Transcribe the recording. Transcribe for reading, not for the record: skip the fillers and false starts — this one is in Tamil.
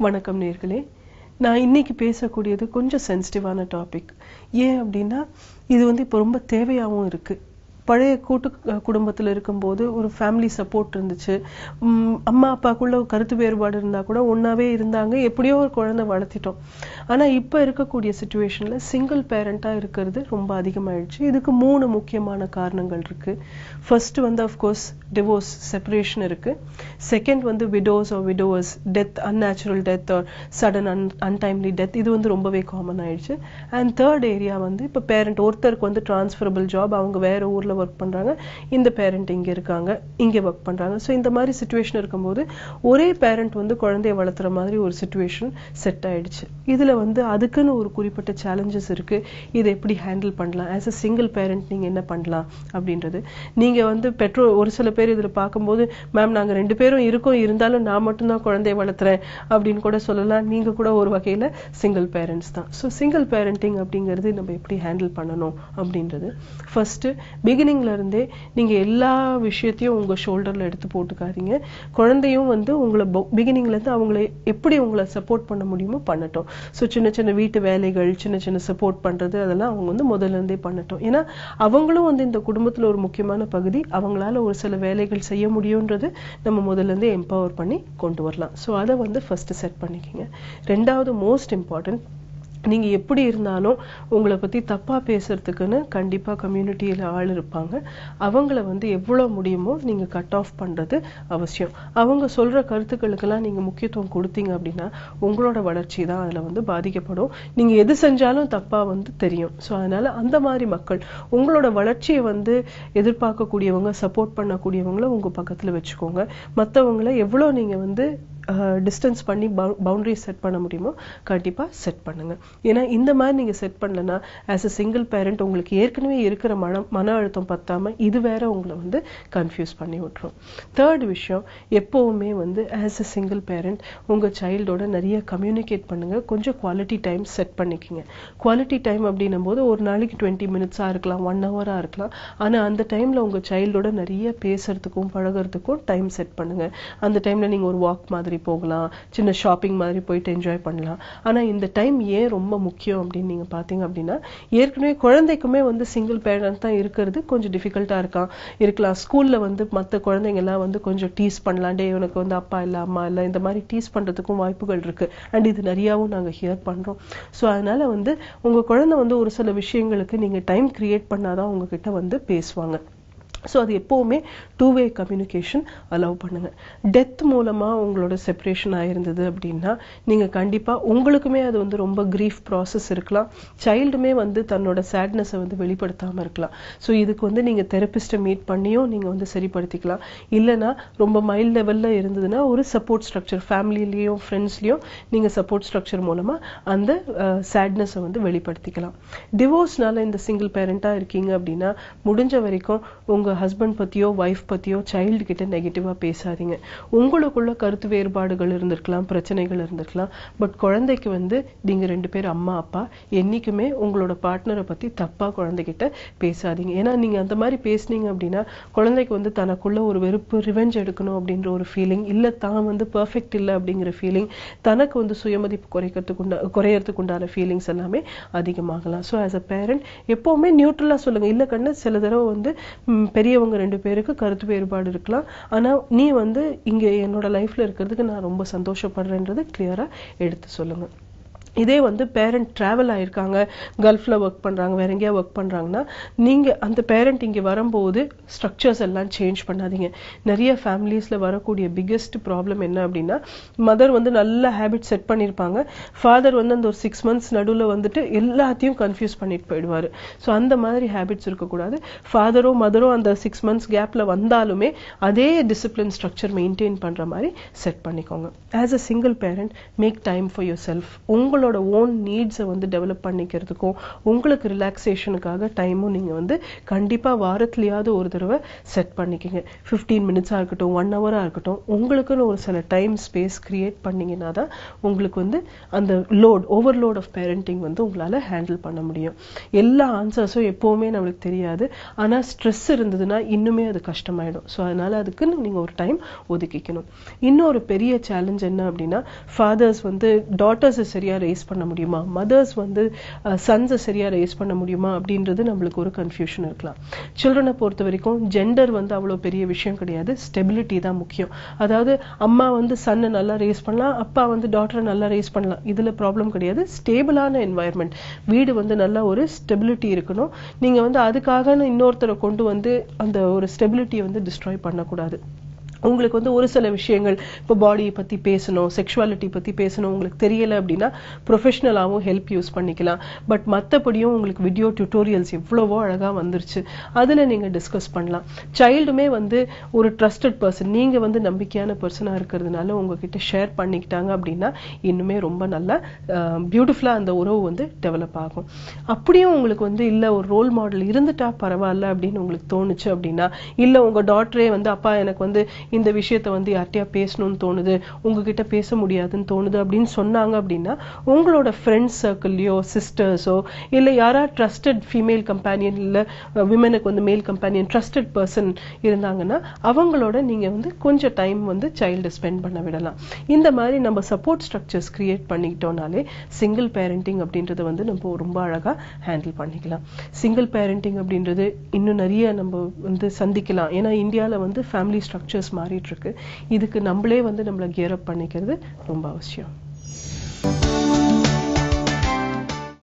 வணக்கம் நேர்களே. நான் இன்னைக்கு பேசக்கூடியது கொஞ்சம் சென்சிட்டிவான டாபிக். ஏன் அப்படின்னா இது இப்போ ரொம்ப தேவையாகவும் இருக்கு. பழைய கூட்டு குடும்பத்தில் இருக்கும்போது ஒரு ஃபேமிலி சப்போர்ட் இருந்துச்சு. அம்மா அப்பாக்குள்ள கருத்து வேறுபாடு இருந்தால் கூட ஒன்றாவே இருந்தாங்க, எப்படியோ ஒரு குழந்தை வளர்த்திட்டோம். ஆனால் இப்போ இருக்கக்கூடிய சுச்சுவேஷனில் சிங்கிள் பேரண்டாக இருக்கிறது ரொம்ப அதிகமாகிடுச்சு. இதுக்கு 3 முக்கியமான காரணங்கள் இருக்குது. ஃபர்ஸ்ட் அஃப்கோர்ஸ் டிவோர்ஸ், செப்பரேஷன் இருக்குது. Second widows or widowers, death, unnatural death or sudden untimely death, இது ரொம்பவே காமன் ஆயிடுச்சு. அண்ட் தேர்ட் ஏரியா இப்போ பேரண்ட் ஒருத்தருக்கு டிரான்ஸ்ஃபரபிள் ஜாப், அவங்க வேற ஊரில் ஒர்க் பண்றாங்க, இந்த பேரண்ட் இங்க இருக்காங்க, இங்க ஒர்க் பண்றாங்க. ஸோ இந்த மாதிரி சிச்சுவேஷன் இருக்கும்போது ஒரே பேரண்ட் குழந்தைய வளர்த்துற மாதிரி ஒரு சிச்சுவேஷன் செட் ஆயிடுச்சு. இதுல அதுக்குன்னு ஒரு குறிப்பிட்ட சேலஞ்சஸ் இருக்கு. இதை எப்படி ஹேண்டில் பண்ணலாம், ஆஸ் அ சிங்கிள் பேரண்ட் நீங்க என்ன பண்ணலாம் அப்படின்றது. நீங்க பெற்றோர் ஒரு சில பேர் இதுல பார்க்கும்போது, மேம் நாங்க 2 பேரும் இருக்கோம், இருந்தாலும் நான் மட்டும்தான் குழந்தைய வளர்த்துறேன் அப்படின்னு கூட சொல்லலாம். நீங்க கூட ஒரு வகையில சிங்கிள் பேரண்ட்ஸ் தான். ஸோ சிங்கிள் பேரண்டிங் அப்படிங்கிறது நம்ம எப்படி ஹேண்டில் பண்ணணும் அப்படின்றது. ஃபர்ஸ்ட் பிகினிங்ல இருந்தே நீங்க எல்லா விஷயத்தையும் உங்க ஷோல்டர்ல எடுத்து போட்டுக்காதீங்க. குழந்தையும் உங்களை பிகினிங்ல இருந்து அவங்களை எப்படி உங்களை சப்போர்ட் பண்ண முடியுமோ பண்ணட்டும். ஸோ சின்ன சின்ன வீட்டு வேலைகள், சின்ன சின்ன சப்போர்ட் பண்றது, அதெல்லாம் அவங்க முதல்ல இருந்தே பண்ணட்டும். ஏன்னா அவங்களும் இந்த குடும்பத்துல ஒரு முக்கியமான பகுதி. அவங்களால ஒரு சில வேலைகள் செய்ய முடியும்ன்றது நம்ம முதல்ல இருந்தே எம்பவர் பண்ணி கொண்டு வரலாம். ஸோ அதை ஃபர்ஸ்ட் செட் பண்ணிக்கோங்க. ரெண்டாவது, மோஸ்ட் இம்பார்ட்டன்ட், நீங்க எப்படி இருந்தாலும் உங்களை பத்தி தப்பா பேசுறதுக்குன்னு கண்டிப்பா கம்யூனிட்டியில ஆள் இருப்பாங்க. அவங்கள எவ்வளவு முடியுமோ நீங்க கட் ஆஃப் பண்றது அவசியம். அவங்க சொல்ற கருத்துக்களுக்கெல்லாம் நீங்க முக்கியத்துவம் கொடுத்தீங்க அப்படின்னா உங்களோட வளர்ச்சி தான் அதுல பாதிக்கப்படும். நீங்க எது செஞ்சாலும் தப்பா தெரியும். ஸோ அதனால அந்த மாதிரி மக்கள், உங்களோட வளர்ச்சியை எதிர்பார்க்கக்கூடியவங்க, சப்போர்ட் பண்ணக்கூடியவங்கள உங்க பக்கத்துல வச்சுக்கோங்க. மற்றவங்களை எவ்வளவு நீங்க டிஸ்டன்ஸ் பண்ணி பவுண்டரி செட் பண்ண முடியுமோ கண்டிப்பா செட் பண்ணுங்க. ஏன்னா இந்த மாதிரி நீங்க செட் பண்ணலன்னா ஆஸ் அ சிங்கிள் பேரண்ட் உங்களுக்கு ஏற்கனவே இருக்கிற மன அழுத்தம் பத்தாம இது வேற உங்களை கன்ஃபியூஸ் பண்ணி விட்டுரும். தேர்ட் விஷயம், எப்பவுமே ஆஸ் அ சிங்கிள் பேரண்ட் உங்க சைல்டோட நிறைய கம்யூனிகேட் பண்ணுங்க. கொஞ்சம் குவாலிட்டி டைம் செட் பண்ணிக்கங்க. குவாலிட்டி டைம் அப்படின்னும் போது ஒரு நாளைக்கு 20 மினிட்ஸா இருக்கலாம், 1 ஹவரா இருக்கலாம். ஆனா அந்த டைம்ல உங்க சைல்டோட நிறைய பேசுறதுக்கும் பழகிறதுக்கும் டைம் செட் பண்ணுங்க. அந்த டைம்ல நீங்க ஒரு வாக் மாதிரி போகலாம், சின்ன ஷாப்பிங் மாதிரி போயிட்டு என்ஜாய் பண்ணலாம். ஆனா இந்த டைம் ஏன் ரொம்ப முக்கியம் அப்படின்னு நீங்க பாத்தீங்க அப்படின்னா, ஏற்கனவே குழந்தைக்குமே சிங்கிள் பேரண்ட் தான் இருக்கிறது கொஞ்சம் டிஃபிகல்ட்டா இருக்கலாம். ஸ்கூல்ல மற்ற குழந்தைங்க எல்லாம் கொஞ்சம் டீஸ் பண்ணலாம், டே உனக்கு அப்பா இல்ல அம்மா இல்ல, இந்த மாதிரி டீஸ் பண்றதுக்கும் வாய்ப்புகள் இருக்கு. அண்ட் இது நிறையாவும் நாங்க ஹியர் பண்றோம். ஸோ அதனால உங்க குழந்தை ஒரு சில விஷயங்களுக்கு நீங்க டைம் கிரியேட் பண்ணாதான் உங்ககிட்ட பேசுவாங்க. ஸோ அது எப்பவுமே 2-வே கம்யூனிகேஷன் அலோவ் பண்ணுங்க. டெத் மூலமா உங்களோட செப்பரேஷன் ஆயிருந்தது அப்படின்னா நீங்க கண்டிப்பா உங்களுக்குமே அது ரொம்ப கிரீஃப் ப்ராசஸ் இருக்கலாம். சைல்டுமே தன்னோட சேட்னஸை வெளிப்படுத்தாம இருக்கலாம். ஸோ இதுக்கு நீங்க தெரபிஸ்ட்டை மீட் பண்ணியும் நீங்க சரிப்படுத்திக்கலாம். இல்லைன்னா ரொம்ப மைல்ட் லெவல்ல இருந்ததுன்னா ஒரு சப்போர்ட் ஸ்ட்ரக்சர், ஃபேமிலிலையும் ஃப்ரெண்ட்ஸ்லயும் நீங்க சப்போர்ட் ஸ்ட்ரக்சர் மூலமா அந்த சேட்னஸை வெளிப்படுத்திக்கலாம். டிவோர்ஸ்னால இந்த சிங்கிள் பேரண்டா இருக்கீங்க அப்படின்னா முடிஞ்ச வரைக்கும் உங்க ஹஸ்பண்ட் பத்தியோ வைஃப் பத்தியோ சைல்டு கிட்ட நெகட்டிவா பேசாதீங்க. உங்களுக்குள்ள கருத்து வேறுபாடுகள் இருந்திருக்கலாம், பிரச்சனைகள் இருந்திருக்கலாம். பட் குழந்தைக்கு நீங்க 2 பேர் அம்மா அப்பா, என்னைக்குமே உங்களோட பார்ட்னரை பத்தி தப்பா குழந்தைகிட்ட பேசாதீங்க. ஏன்னா நீங்க அந்த மாதிரி பேசுனீங்க அப்படின்னா குழந்தைக்கு தனக்குள்ள ஒரு வெறுப்பு, ரிவெஞ்ச் எடுக்கணும் அப்படின்ற ஒரு ஃபீலிங், இல்ல தான் பெர்ஃபெக்ட் இல்லை அப்படிங்கிற ஃபீலிங், தனக்கு சுயமதிப்பு குறையறதுக்கு உண்டான ஃபீலிங்ஸ் எல்லாமே அதிகமாகலாம். ஸோ ஆஸ் அ பேரண்ட் எப்பவுமே நியூட்ரலா சொல்லுங்க. இல்ல கண்ணு, சில தடவை பெரியவங்க 2 பேருக்கு கருத்து வேறுபாடு இருக்கலாம். ஆனா நீ இங்க என்னோட லைஃப்ல இருக்கிறதுக்கு நான் ரொம்ப சந்தோஷப்படுறேன்றது கிளியரா எடுத்து சொல்லுங்க. இதே பேரண்ட் டிராவல் ஆயிருக்காங்க, கல்ஃப்ல ஒர்க் பண்றாங்க, வேற எங்கேயா ஒர்க் பண்றாங்கன்னா நீங்க அந்த பேரண்ட் இங்க வரும்போது ஸ்ட்ரக்சர்ஸ் எல்லாம் சேஞ்ச் பண்ணாதீங்க. நிறைய ஃபேமிலிஸ்ல வரக்கூடிய பிக்கெஸ்ட் ப்ராப்ளம் என்ன அப்படின்னா, மதர் நல்ல ஹேபிட் செட் பண்ணிருப்பாங்க, ஃபாதர் அந்த ஒரு 6 மந்த்ஸ் நடுவுல எல்லாத்தையும் கன்ஃபியூஸ் பண்ணிட்டு போயிடுவாரு. ஸோ அந்த மாதிரி ஹேபிட்ஸ் இருக்கக்கூடாது. ஃபாதரோ மதரோ அந்த 6 மந்த்ஸ் கேப்ல வந்தாலுமே அதே டிசிப்ளின் ஸ்ட்ரக்சர் மெயின்டைன் பண்ற மாதிரி செட் பண்ணிக்கோங்க. As a single parent make time for yourself. உங்களோட உங்களோட ஓன் நீட்ஸை வந்து டெவலப் பண்ணிக்கிறதுக்கும் உங்களுக்கு ரிலாக்ஸேஷனுக்காக டைமும் நீங்க வந்து கண்டிப்பா வாரத்திலேயாவது ஒரு தடவை செட் பண்ணிக்கங்க. 15 மினிட்ஸா இருக்கட்டும், 1 ஹவரா இருக்கட்டும், உங்களுக்குன்னு ஒரு சில டைம் ஸ்பேஸ் கிரியேட் பண்ணீங்கன்னா தான் உங்களுக்கு வந்து அந்த ஓவர்லோட் ஆஃப் பேரண்டிங் வந்து உங்களால ஹேண்டில் பண்ண முடியும். எல்லா ஆன்சர்ஸும் எப்பவுமே நம்மளுக்கு தெரியாது. ஆனா ஸ்ட்ரெஸ் இருந்ததுன்னா இன்னுமே அது கஷ்டமாயிடும். ஸோ அதனால அதுக்குன்னு நீங்க ஒரு டைம் ஒதுக்கிக்கணும். இன்னொரு பெரிய சேலஞ்ச் என்ன அப்படின்னா, ஃபாதர்ஸ் வந்து டாட்டர்ஸை சரியா ரேஸ் பண்ண முடியுமா, மதர்ஸ் வந்து சன்ஸை சரியா ரேஸ் பண்ண முடியுமா அப்படின்றது நம்மளுக்கு ஒரு கன்ஃபியூஷன் இருக்கலாம். சில்ட்ரனை பொறுத்த வரைக்கும் ஜெண்டர் வந்து அவ்வளவு பெரிய விஷயம் கிடையாது, ஸ்டெபிலிட்டி தான் முக்கியம். அதாவது அம்மா வந்து சன்னை நல்லா ரேஸ் பண்ணலாம், அப்பா வந்து டாட்டரை நல்லா ரேஸ் பண்ணலாம், இதுல ப்ராப்ளம் கிடையாது. ஸ்டேபிளான என்வாயர்மெண்ட், வீடு வந்து நல்ல ஒரு ஸ்டெபிலிட்டி இருக்கணும். நீங்க வந்து அதுக்காக இன்னொருத்தரை கொண்டு வந்து அந்த ஒரு ஸ்டெபிலிட்டியை வந்து டிஸ்ட்ராய் பண்ணக்கூடாது. உங்களுக்கு வந்து ஒரு சில விஷயங்கள், இப்போ பாடியை பத்தி பேசணும், செக்ஷுவாலிட்டி பத்தி பேசணும், உங்களுக்கு தெரியல அப்படின்னா ப்ரொஃபஷனலாகவும் ஹெல்ப் யூஸ் பண்ணிக்கலாம். பட் மற்றபடியும் உங்களுக்கு வீடியோ டியூட்டோரியல்ஸ் எவ்வளவோ அழகா வந்துருச்சு, அதுல நீங்க டிஸ்கஸ் பண்ணலாம். சைல்டுமே வந்து ஒரு ட்ரஸ்டட் பர்சன், நீங்க வந்து நம்பிக்கையான பர்சனா இருக்கிறதுனால உங்ககிட்ட ஷேர் பண்ணிக்கிட்டாங்க அப்படின்னா இன்னுமே ரொம்ப நல்லா பியூட்டிஃபுல்லா அந்த உறவு வந்து டெவலப் ஆகும். அப்படியும் உங்களுக்கு வந்து இல்ல ஒரு ரோல் மாடல் இருந்துட்டா பரவாயில்ல அப்படின்னு உங்களுக்கு தோணுச்சு அப்படின்னா, இல்ல உங்க டாட்டரே வந்து அப்பா எனக்கு வந்து இந்த விஷயத்தை வந்து யார்கிட்டயா பேசணும்னு தோணுது, உங்ககிட்ட பேச முடியாதுன்னு தோணுது அப்படின்னு சொன்னாங்க அப்படின்னா, உங்களோட ஃப்ரெண்ட்ஸ் சர்க்கிள்லயோ சிஸ்டர்ஸோ இல்ல யாரா ட்ரஸ்டட் ஃபீமேல் கம்பேனியன் இல்ல விமனுக்கு வந்து மேல் கம்பேனியன் ட்ரஸ்டட் பர்சன் இருந்தாங்கன்னா அவங்களோட நீங்க வந்து கொஞ்சம் டைம் வந்து சைல்டு ஸ்பெண்ட் பண்ண விடலாம். இந்த மாதிரி நம்ம சப்போர்ட் ஸ்ட்ரக்சர்ஸ் கிரியேட் பண்ணிக்கிட்டோம்னாலே சிங்கிள் பேரண்டிங் அப்படின்றத வந்து நம்ம ரொம்ப அழகா ஹேண்டில் பண்ணிக்கலாம். சிங்கிள் பேரண்டிங் அப்படின்றது இன்னும் நிறைய நம்ம வந்து சந்திக்கலாம். ஏன்னா இந்தியாவில் வந்து ஃபேமிலி ஸ்ட்ரக்சர்ஸ் மாறிட்டு இருக்கு. இதுக்கு நம்மளே வந்து நம்மளை கியர் அப் பண்ணிக்கிறது ரொம்ப அவசியம்.